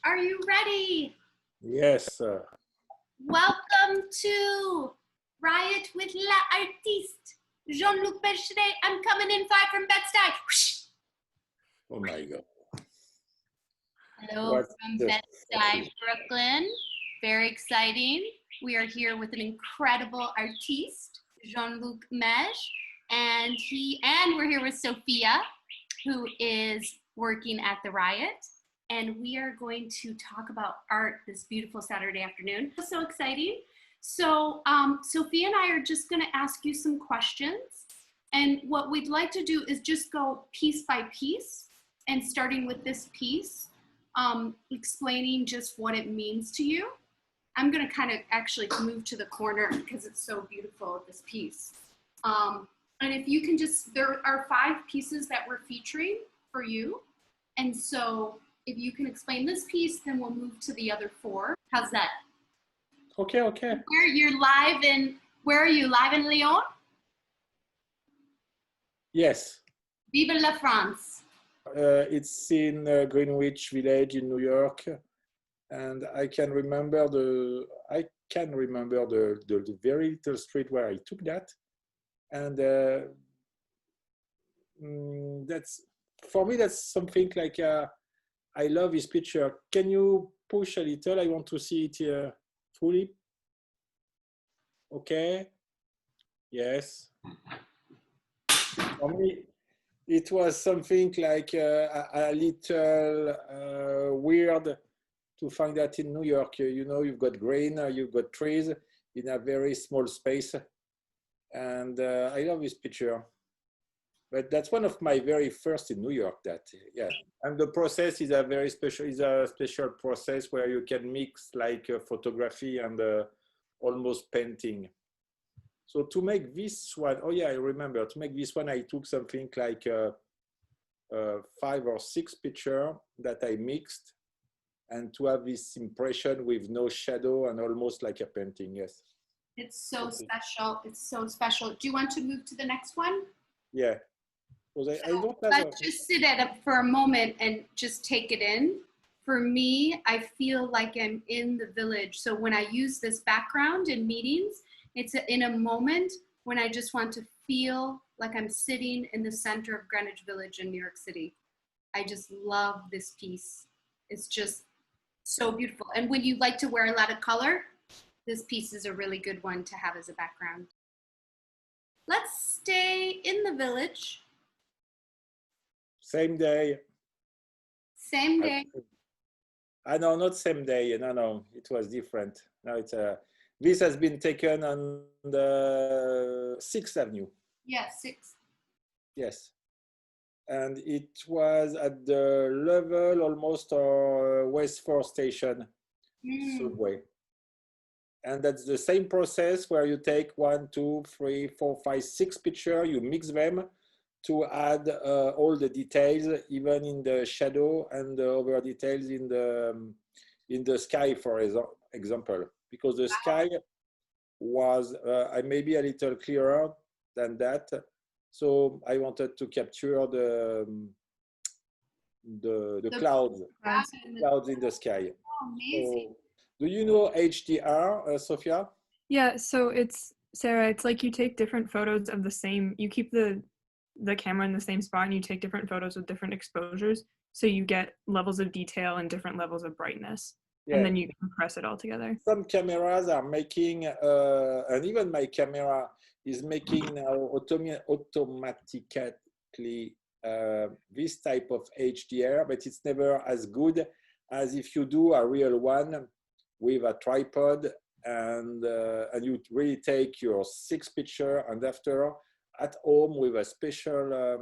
Are you ready? Yes. Welcome to Riot with l'artiste. Jean-luc Mège today. I'm coming in live from Bed-Stuy. Oh my God. Hello from Bed-Stuy, Brooklyn. Very exciting. We are here with an incredible artiste, Jean-luc Mège, and we're here with Sophia, who is working at the Riot. And we are going to talk about art this beautiful Saturday afternoon. So exciting. So Sophia and I are just going to ask you some questions. And what we'd like to do is just go piece by piece, and starting with this piece, explaining just what it means to you. I'm going to kind of actually move to the corner because it's so beautiful, this piece. And if you can just, there are 5 pieces that we're featuring for you. And so if you can explain this piece, then we'll move to the other 4. How's that? Okay. Where are you live in Lyon? Yes. Vive la France. It's in Greenwich Village in New York, and I can remember the very little street where I took that, and that's, for me, that's something like I love this picture. Can you push a little? I want to see it here fully. Okay. Yes. For me, it was something like a little weird to find that in New York. You know, you've got green, you've got trees in a very small space. And I love this picture. But that's one of my very first in New York. Yeah. And the process is a special process where you can mix like photography and almost painting. So to make this one, oh yeah, I remember, to make this one, I took something like 5 or 6 pictures that I mixed, and to have this impression with no shadow and almost like a painting, yes. It's so special. It's so special. Do you want to move to the next one? Yeah. I don't have let's just sit at it for a moment and just take it in. For me, I feel like I'm in the village. So when I use this background in meetings, it's in a moment when I just want to feel like I'm sitting in the center of Greenwich Village in New York City. I just love this piece. It's just so beautiful. And when you like to wear a lot of color, this piece is a really good one to have as a background. Let's stay in the village. Same day. Same day. No, not same day. No, it was different. No, it's this has been taken on the 6th Avenue. Yeah, 6th. Yes. And it was at the level almost of West 4 station subway. And that's the same process where you take 1, 2, 3, 4, 5, 6 pictures, you mix them to add all the details, even in the shadow and the over details in the sky, for example, because the sky was maybe a little clearer than that. So I wanted to capture the clouds in the sky. Oh, amazing. So, do you know HDR, Sophia? Yeah, so it's, Sarah, it's like you take different photos of the same, you keep the camera in the same spot and you take different photos with different exposures. So you get levels of detail and different levels of brightness. Yeah. And then you compress it all together. Some cameras are making, and even my camera is making now automatically this type of HDR, but it's never as good as if you do a real one with a tripod and you really take your 6 pictures, and after at home with a special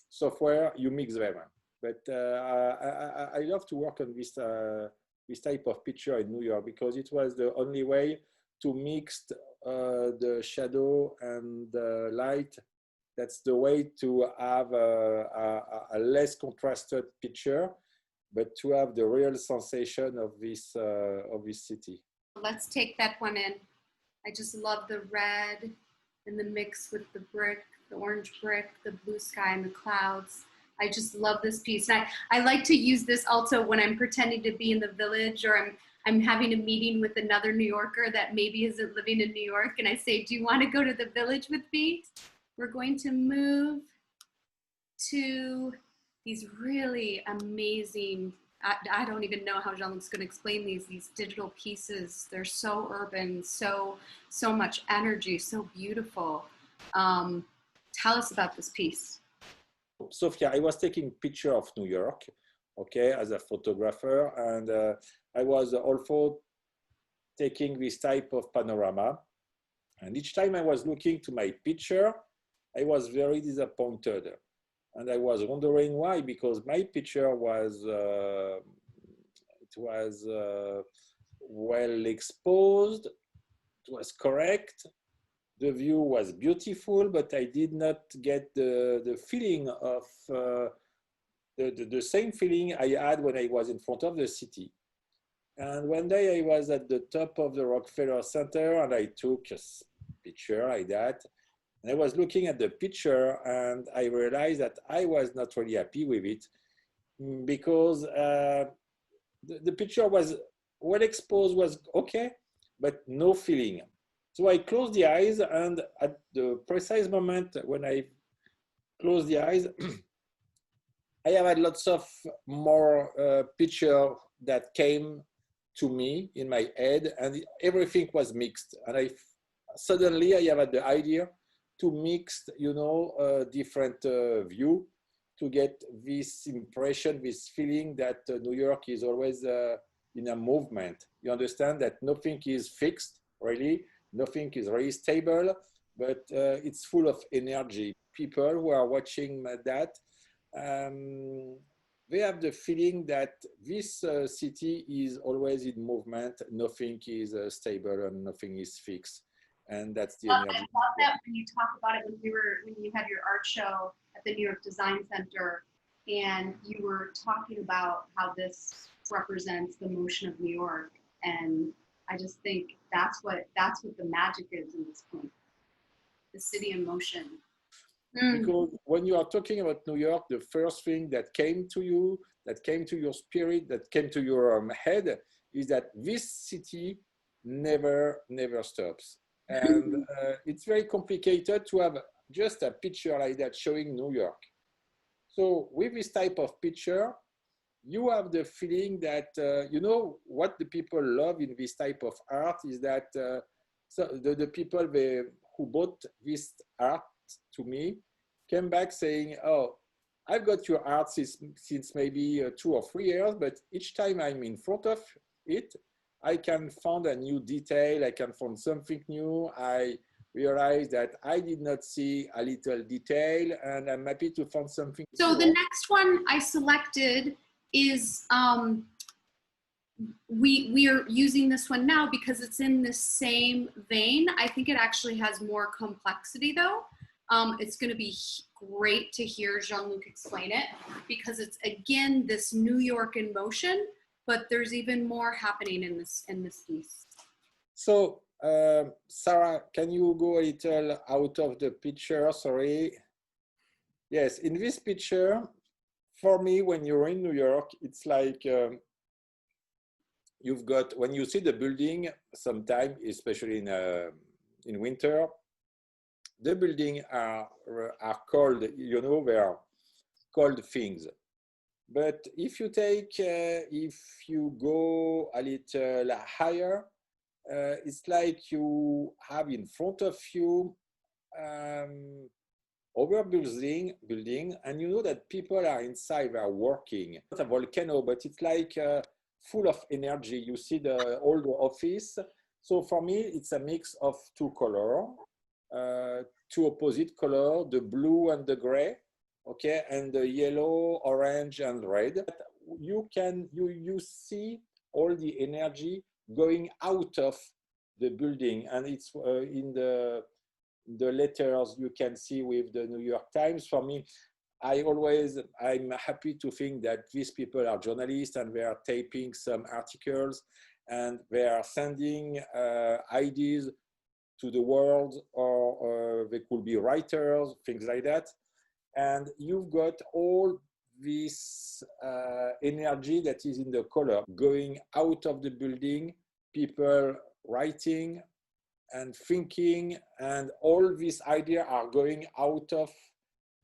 software, you mix them. But I love to work on this type of picture in New York because it was the only way to mix the shadow and the light. That's the way to have a less contrasted picture, but to have the real sensation of this city. Let's take that one in. I just love the red and the mix with the brick, the orange brick, the blue sky and the clouds. I just love this piece. And I like to use this also when I'm pretending to be in the village, or I'm having a meeting with another New Yorker that maybe isn't living in New York. And I say, do you want to go to the village with me? We're going to move to these really amazing, I don't even know how Jean-Luc's going to explain these digital pieces. They're so urban, so much energy, so beautiful. Tell us about this piece. Sophia, I was taking picture of New York, okay, as a photographer, and I was also taking this type of panorama. And each time I was looking to my picture, I was very disappointed. And I was wondering why, because my picture was, well exposed, it was correct, the view was beautiful, but I did not get the feeling of, the same feeling I had when I was in front of the city. And one day I was at the top of the Rockefeller Center and I took a picture like that. And I was looking at the picture and I realized that I was not really happy with it because the picture was well exposed, was okay, but no feeling. So I closed the eyes, and at the precise moment when I closed the eyes, I have had lots of more picture that came to me in my head, and everything was mixed. And suddenly I have had the idea to mix, you know, different view to get this impression, this feeling that New York is always in a movement. You understand that nothing is fixed, really. Nothing is really stable, but it's full of energy. People who are watching that, they have the feeling that this city is always in movement. Nothing is stable and nothing is fixed. And that's the energy. I love that when you talk about it when you had your art show at the New York Design Center, and you were talking about how this represents the motion of New York. And I just think that's what the magic is in this point. The city in motion. Because when you are talking about New York, the first thing that came to you, that came to your spirit, that came to your head, is that this city never stops. And it's very complicated to have just a picture like that showing New York. So with this type of picture, you have the feeling that, you know, what the people love in this type of art is that so the people who bought this art to me came back saying, oh, I've got your art since maybe 2 or 3 years, but each time I'm in front of it, I can find a new detail, I can find something new. I realize that I did not see a little detail, and I'm happy to find something. So the next one I selected is, we are using this one now because it's in the same vein. I think it actually has more complexity though. It's going to be great to hear Jean-Luc explain it because it's again this New York in motion, but there's even more happening in this piece. So Sarah, can you go a little out of the picture? Sorry. Yes, in this picture, for me, when you're in New York, it's like you've got, when you see the building, sometimes, especially in winter, the buildings are cold, you know, they are cold things. But if you go a little higher, it's like you have in front of you over building, and you know that people are inside, they are working. It's not a volcano, but it's like full of energy. You see the old office. So for me, it's a mix of 2 colors, 2 opposite colors, the blue and the gray, okay, and the yellow, orange, and red. You see all the energy going out of the building, and it's in the letters you can see with the New York Times. For me, I'm happy to think that these people are journalists and they are taping some articles and they are sending ideas to the world, or they could be writers, things like that. and you've got all this energy that is in the color going out of the building, people writing and thinking, and all these ideas are going out of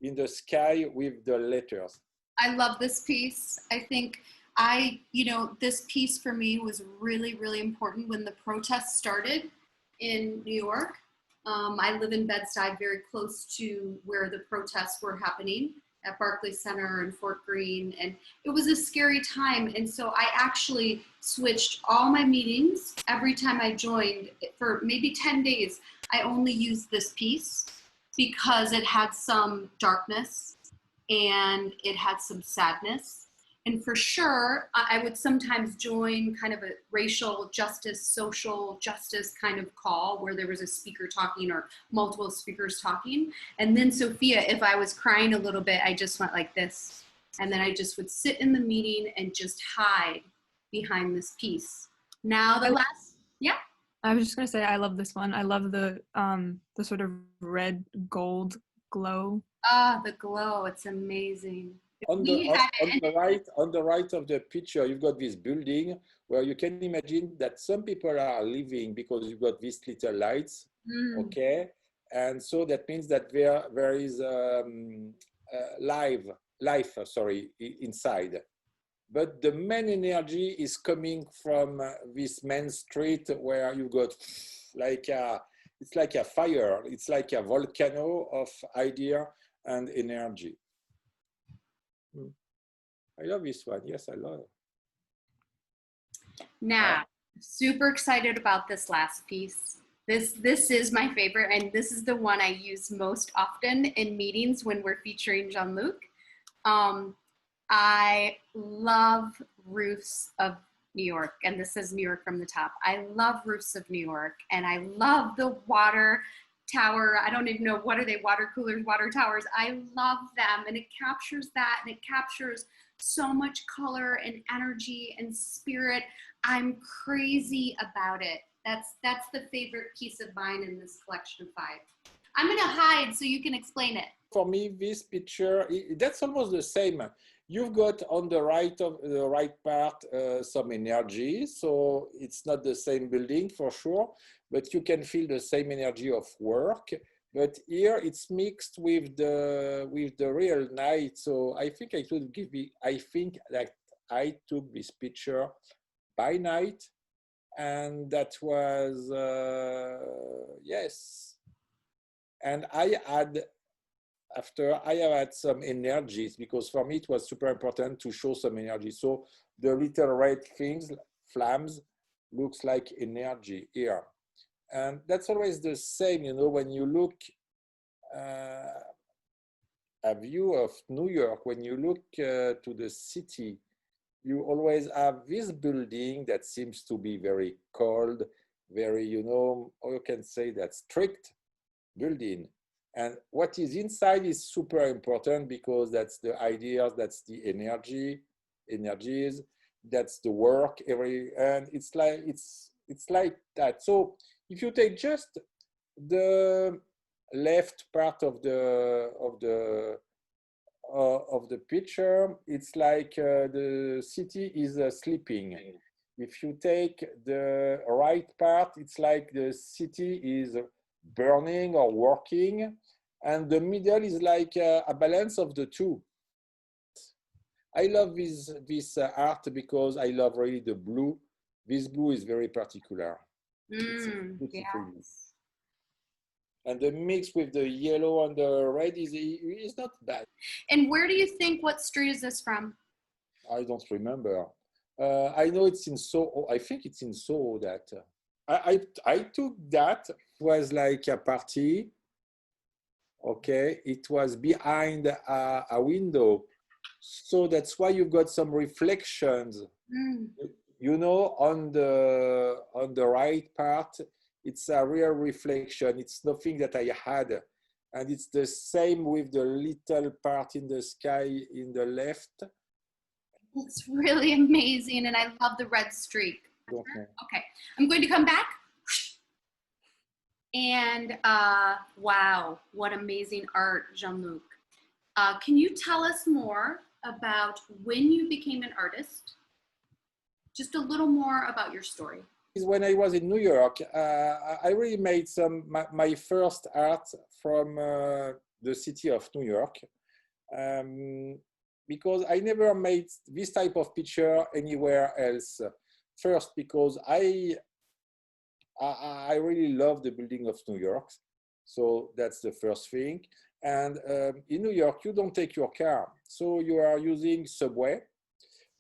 in the sky with the letters. I love this piece. I think this piece for me was really, really important when the protests started in New York. I live in Bed-Stuy, very close to where the protests were happening at Barclays Center and Fort Greene. And it was a scary time. And so I actually switched all my meetings. Every time I joined for maybe 10 days, I only used this piece because it had some darkness and it had some sadness. And for sure, I would sometimes join kind of a racial justice, social justice kind of call where there was a speaker talking or multiple speakers talking. And then Sophia, if I was crying a little bit, I just went like this. And then I just would sit in the meeting and just hide behind this piece. Now the last, yeah. I was just gonna say I love this one. I love the sort of red gold glow. Ah, the glow, it's amazing. On the right of the picture, you've got this building where you can imagine that some people are living because you've got these little lights, okay? And so that means that there is life inside. But the main energy is coming from this main street where you've got it's like a fire, it's like a volcano of idea and energy. I love this one. Yes, I love it. Now, super excited about this last piece. This is my favorite, and this is the one I use most often in meetings when we're featuring Jean-Luc. I love roofs of New York, and this says New York from the top. I love roofs of New York, and I love the water tower. I don't even know, what are they, water coolers, water towers. I love them, and it captures that, and it captures so much color and energy and spirit. I'm crazy about it. That's the favorite piece of mine in this collection of 5. I'm gonna hide so you can explain it. For me, this picture, that's almost the same. You've got on the right part some energy, so it's not the same building for sure, but you can feel the same energy of work. But here it's mixed with the real night. So I think I think that I took this picture by night, and that was yes. And I had some energies, because for me it was super important to show some energy. So the little red things, flames, looks like energy here. And that's always the same, you know, when you look a view of New York, when you look to the city, you always have this building that seems to be very cold, very, you know, or you can say that strict building. And what is inside is super important, because that's the ideas, that's the energies, that's the work, and it's like that. So if you take just the left part of the picture, it's like the city is sleeping. If you take the right part, it's like the city is burning or working, and the middle is like a balance of the two. I love this art because I love really the blue. This blue is very particular. Yes. And the mix with the yellow and the red is not bad. And where do you think, what street is this from? I don't remember. I know it's in Soho. I think it's in Soho that I took that. It was like a party. Okay, it was behind a window, so that's why you've got some reflections. You know, on the right part, it's a real reflection. It's nothing that I had, and it's the same with the little part in the sky in the left. It's really amazing, and I love the red streak. Okay, I'm going to come back. And wow, what amazing art, Jean-Luc. Can you tell us more about when you became an artist? Just a little more about your story. When I was in New York, I really made my first art from the city of New York, because I never made this type of picture anywhere else. First, because I really love the building of New York, so that's the first thing. And in New York, you don't take your car, so you are using subway.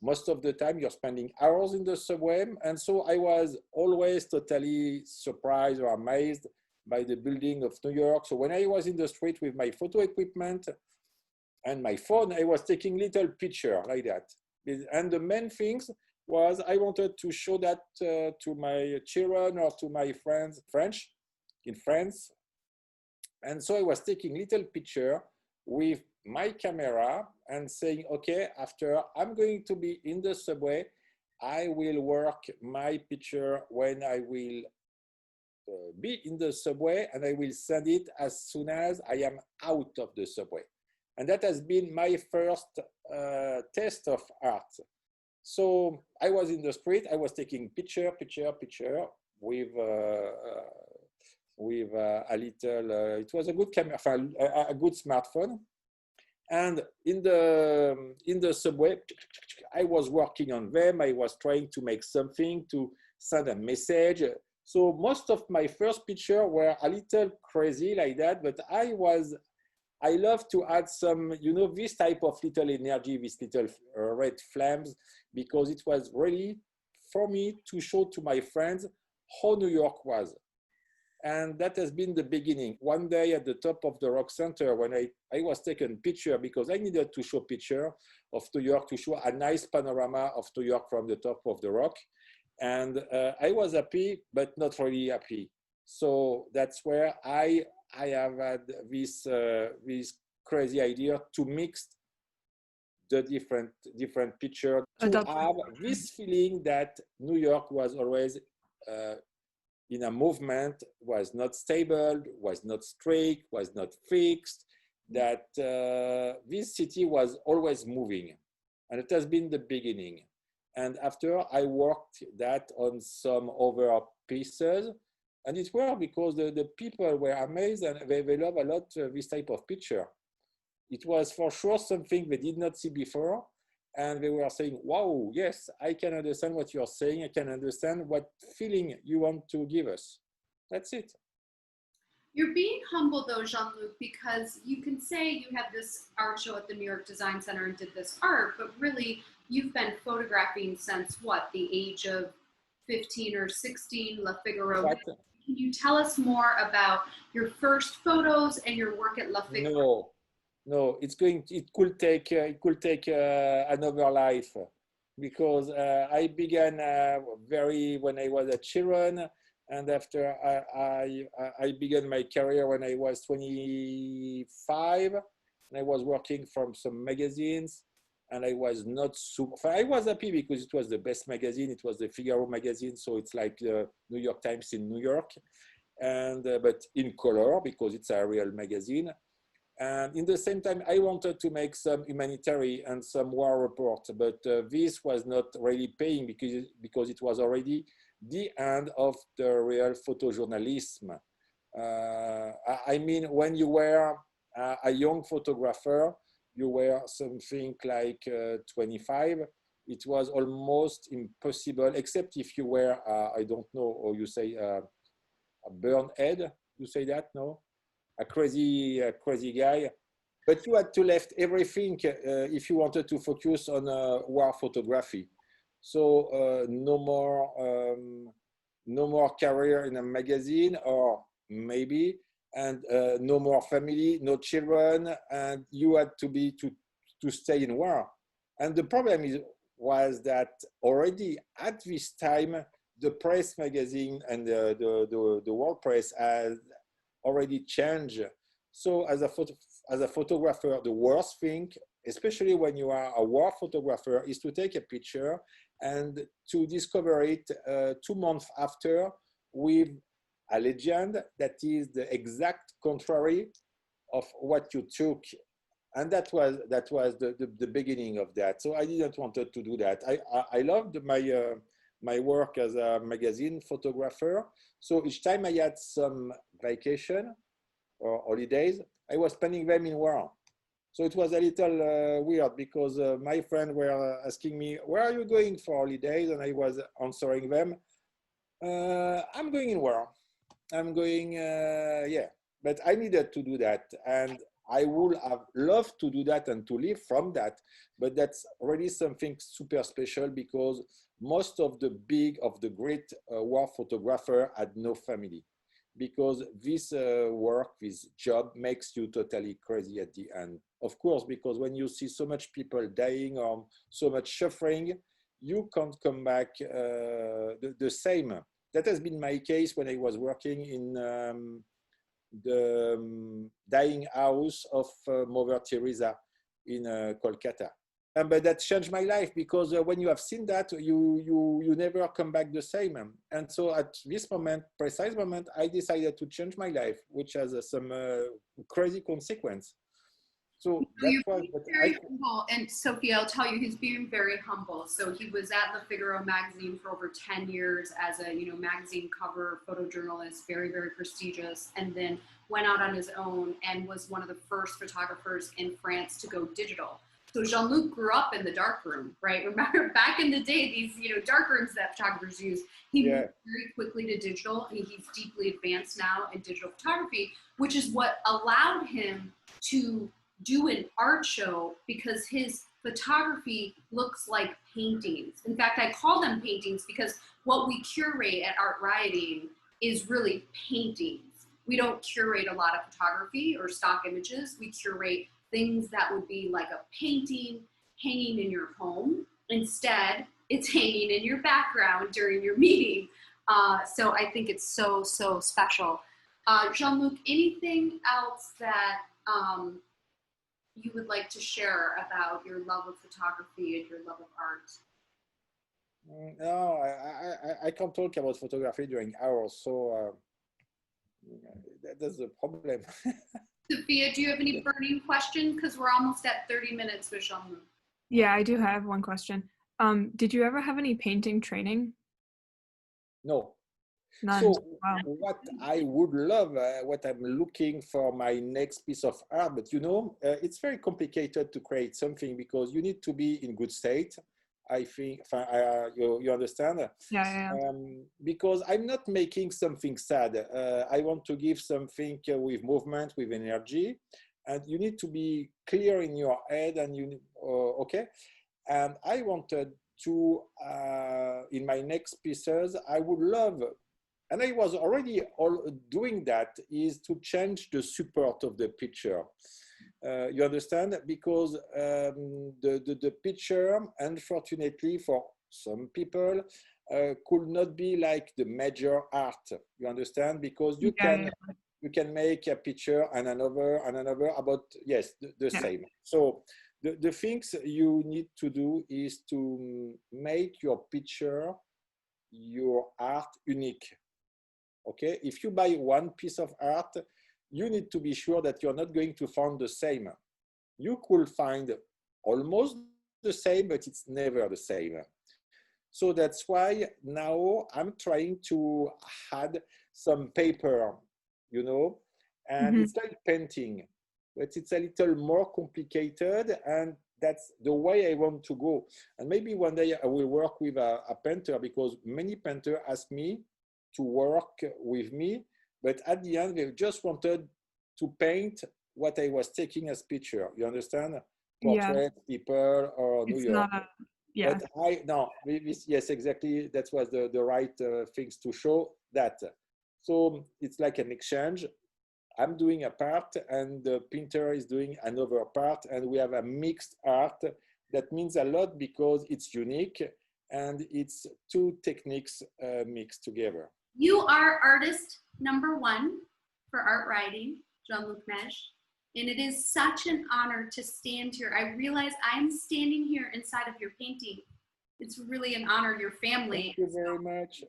Most of the time you're spending hours in the subway. And so I was always totally surprised or amazed by the building of New York. So when I was in the street with my photo equipment and my phone, I was taking little picture like that. And the main things was I wanted to show that to my children or to my friends in France. And so I was taking little picture with my camera and saying, okay, after I'm going to be in the subway, I will work my picture when I will be in the subway, and I will send it as soon as I am out of the subway. And that has been my first test of art. So I was in the street, I was taking picture with a little, it was a good camera, a good smartphone. And in the subway, I was working on them. I was trying to make something, to send a message. So most of my first pictures were a little crazy like that, but I love to add some, this type of little energy, these little red flames, because it was really for me to show to my friends how New York was. And that has been the beginning. One day at the top of the Rock Center, when I was taking picture, because I needed to show picture of New York, to show a nice panorama of New York from the top of the rock. And I was happy, but not really happy. So that's where I have had this crazy idea to mix the different picture, to have this feeling that New York was always in a movement, was not stable, was not strict, was not fixed, that this city was always moving. And it has been the beginning. And after I worked that on some other pieces, and it worked because the people were amazed and they love a lot this type of picture. It was for sure something they did not see before. And they were saying, wow, yes, I can understand what you're saying. I can understand what feeling you want to give us. That's it. You're being humble though, Jean-Luc, because you can say you had this art show at the New York Design Center and did this art, but really you've been photographing since what, the age of 15 or 16, La Figaro. What? Can you tell us more about your first photos and your work at La Figaro? No, it could take another life, because I began when I was a children, and after I began my career when I was 25, and I was working from some magazines, and I was not super. I was happy because it was the best magazine. It was the Figaro magazine, so it's like the New York Times in New York, and but in color because it's a real magazine. And in the same time, I wanted to make some humanitarian and some war report, but this was not really paying because it was already the end of the real photojournalism. I mean, when you were a young photographer, you were something like 25, it was almost impossible, except if you were, I don't know, or you say a burned head, you say that, no? A crazy guy, but you had to left everything if you wanted to focus on war photography. So no more career in a magazine, or maybe, and no more family, no children, and you had to stay in war. And the problem was that already at this time, the press magazine and the world press had already changed. So as a photographer, the worst thing, especially when you are a war photographer, is to take a picture and to discover it 2 months after with a legend that is the exact contrary of what you took And that was the beginning of that. So I didn't wanted to do that. I loved my work as a magazine photographer. So each time I had some vacation or holidays, I was spending them in war. So it was a little weird because my friends were asking me, where are you going for holidays? And I was answering them, I'm going in war. I'm going, yeah. But I needed to do that. And I would have loved to do that and to live from that. But that's really something super special because most of the great war photographer had no family. Because this work, this job makes you totally crazy at the end. Of course, because when you see so much people dying or so much suffering, you can't come back the same. That has been my case when I was working in the dying house of Mother Teresa in Kolkata. But that changed my life because when you have seen that, you never come back the same. And so at this moment, precise moment, I decided to change my life, which has some crazy consequence. So that's You're why. being very humble, and Sophia, I'll tell you, he's being very humble. So he was at Le Figaro magazine for over 10 years as a magazine cover photojournalist, very, very prestigious, and then went out on his own and was one of the first photographers in France to go digital. So Jean-Luc grew up in the darkroom, right? Remember back in the day, these dark rooms that photographers use. He moved very quickly to digital, and he's deeply advanced now in digital photography, which is what allowed him to do an art show because his photography looks like paintings. In fact, I call them paintings because what we curate at Art Rioting is really paintings. We don't curate a lot of photography or stock images. We curate things that would be like a painting hanging in your home. Instead, it's hanging in your background during your meeting. So I think it's so, so special. Jean-Luc, anything else that you would like to share about your love of photography and your love of art? No, I can't talk about photography during hours, so that's the problem. Sophia, do you have any burning questions? Because we're almost at 30 minutes with Jean-Luc. Yeah, I do have one question. Did you ever have any painting training? No. None. So Wow. what I would love, what I'm looking for my next piece of art, but it's very complicated to create something because you need to be in good state. I think you understand. Yeah. Because I'm not making something sad. I want to give something with movement, with energy, and you need to be clear in your head. And okay. And I wanted to in my next pieces, I would love. And I was already doing that, is to change the support of the picture. You understand? Because the picture, unfortunately, for some people, could not be like the major art. You understand? Because you can make a picture and another about, yes, the same. So the things you need to do is to make your picture, your art unique. Okay, if you buy one piece of art, you need to be sure that you're not going to find the same. You could find almost the same, but it's never the same. So that's why now I'm trying to add some paper, and it's like painting, but it's a little more complicated, and that's the way I want to go. And maybe one day I will work with a painter, because many painters ask me to work with me, but at the end they just wanted to paint what I was taking as picture. You understand? Portrait, people, or New York. But yes, exactly. That was the right things to show that. So it's like an exchange. I'm doing a part and the painter is doing another part, and we have a mixed art. That means a lot because it's unique and it's two techniques mixed together. You are artist #1 for Art Writing, Jean-Luc Mège, and it is such an honor to stand here. I realize I'm standing here inside of your painting. It's really an honor, your family. Thank you very much.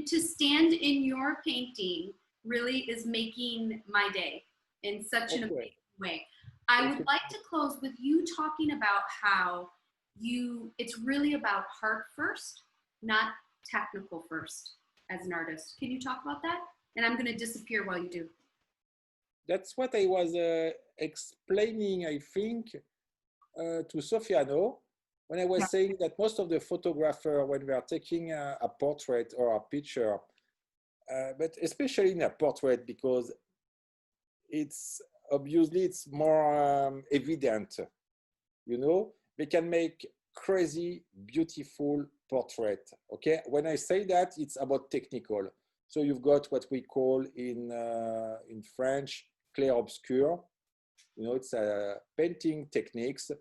To stand in your painting really is making my day in such an amazing way. I would like to close with you talking about how it's really about heart first, not technical first as an artist. Can you talk about that? And I'm going to disappear while you do. That's what I was explaining, I think, to Sofiano, when I was saying that most of the photographer, when we are taking a portrait or a picture, but especially in a portrait, because it's obviously it's more evident, you know, they can make crazy, beautiful portrait. Okay, when I say that, it's about technical. So you've got what we call in French clair obscur. You know, it's a painting techniques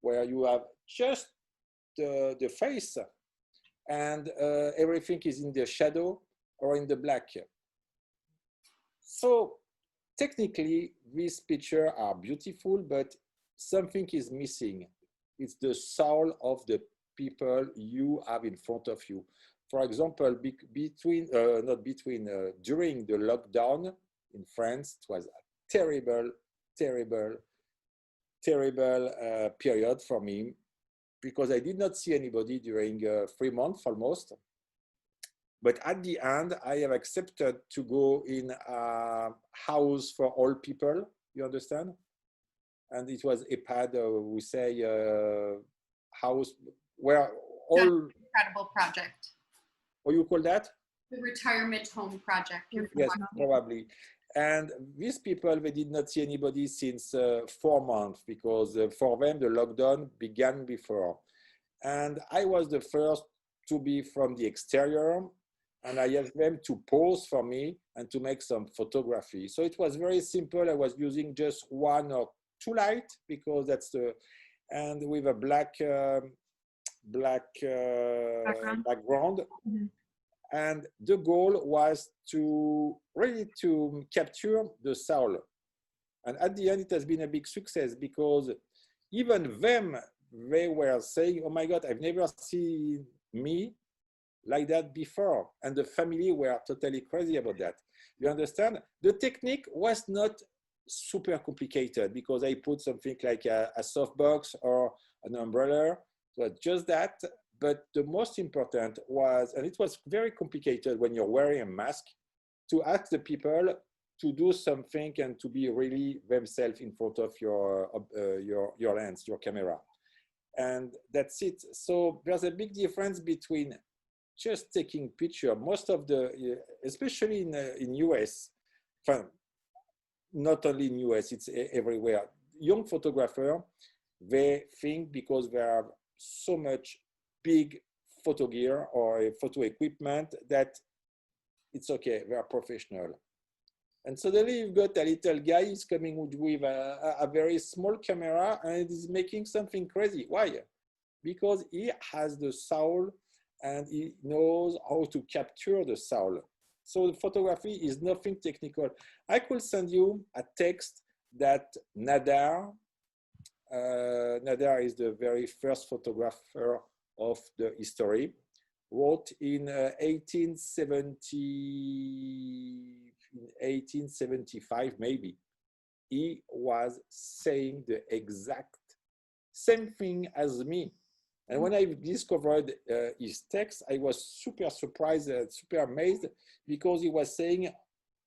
where you have just the face and everything is in the shadow or in the black. So technically, these pictures are beautiful, but something is missing. It's the soul of the people you have in front of you. For example, during the lockdown in France, it was a terrible, terrible, terrible period for me because I did not see anybody during 3 months almost. But at the end, I have accepted to go in a house for all people, you understand? And it was EHPAD, we say, house where all... That's an incredible project. What you call that? The retirement home project. Yes, probably. And these people, they did not see anybody since 4 months because for them, the lockdown began before. And I was the first to be from the exterior, and I asked them to pose for me and to make some photography. So it was very simple. I was using just 1 or 2 lights because that's the, and with a black background. Mm-hmm. And the goal was to really to capture the soul. And at the end, it has been a big success because even them, they were saying, oh my God, I've never seen me like that before. And the family were totally crazy about that. You understand? The technique was not super complicated because I put something like a softbox or an umbrella. So just that. But the most important was, and it was very complicated when you're wearing a mask, to ask the people to do something and to be really themselves in front of your lens, your camera. And that's it. So there's a big difference between just taking picture. Most of the, especially in US, not only in US, it's everywhere. Young photographer, they think because they have so much big photo gear or photo equipment that it's okay, they are professional. And suddenly you've got a little guy who's coming with a very small camera and is making something crazy. Why? Because he has the soul and he knows how to capture the soul. So the photography is nothing technical. I could send you a text that Nadar is the very first photographer of the history, wrote in 1875 maybe. He was saying the exact same thing as me. And when I discovered his text, I was super surprised, super amazed, because he was saying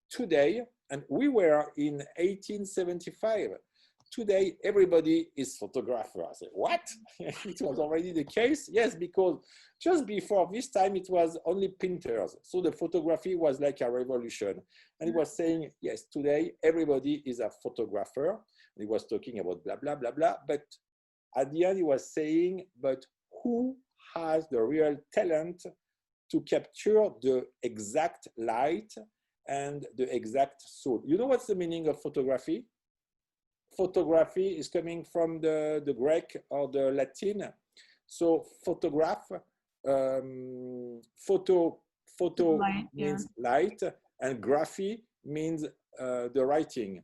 today, and we were in 1875, today everybody is photographer. I said, what? It was already the case? Yes, because just before this time, it was only painters. So the photography was like a revolution. And he was saying, yes, today everybody is a photographer. And he was talking about blah, blah, blah, blah. But at the end, he was saying, but who has the real talent to capture the exact light and the exact soul? You know what's the meaning of photography? Photography is coming from the Greek or the Latin. So photograph, photo Light, means light, and graphy means the writing.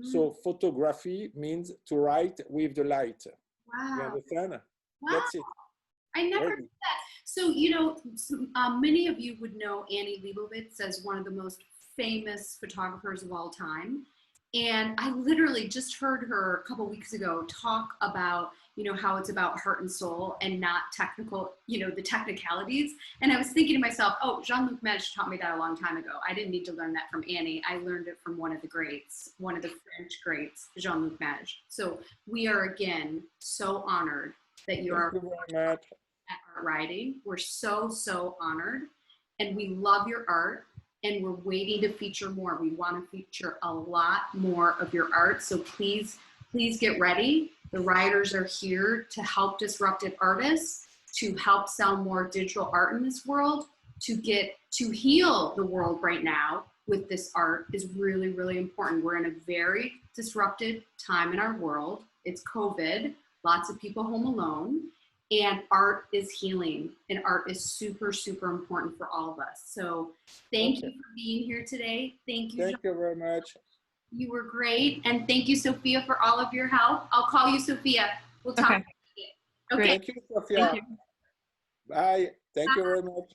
So photography means to write with the light. Wow. You understand? Wow. That's it. I never knew that. So, you know, many of you would know Annie Leibovitz as one of the most famous photographers of all time. And I literally just heard her a couple weeks ago talk about, you know, how it's about heart and soul and not technical, you know, the technicalities. And I was thinking to myself, oh, Jean-luc Mège taught me that a long time ago. I didn't need to learn that from Annie. I learned it from one of the greats, one of the French greats, Jean-luc Mège. So we are, again, so honored that you are Thank you very much. at Art Writing. We're so, so honored. And we love your art. And we're waiting to feature more. We want to feature a lot more of your art. So please, please get ready. The writers are here to help disruptive artists, to help sell more digital art in this world, to heal the world right now with this art is really, really important. We're in a very disrupted time in our world. It's COVID, lots of people home alone. And art is healing, and art is super, super important for all of us. So thank you for being here today. Thank you. Thank you very much. You were great. And thank you, Sophia, for all of your help. I'll call you Sophia. We'll talk. Okay. Okay. Thank you, Sophia. Thank you. Bye. Thank you very much.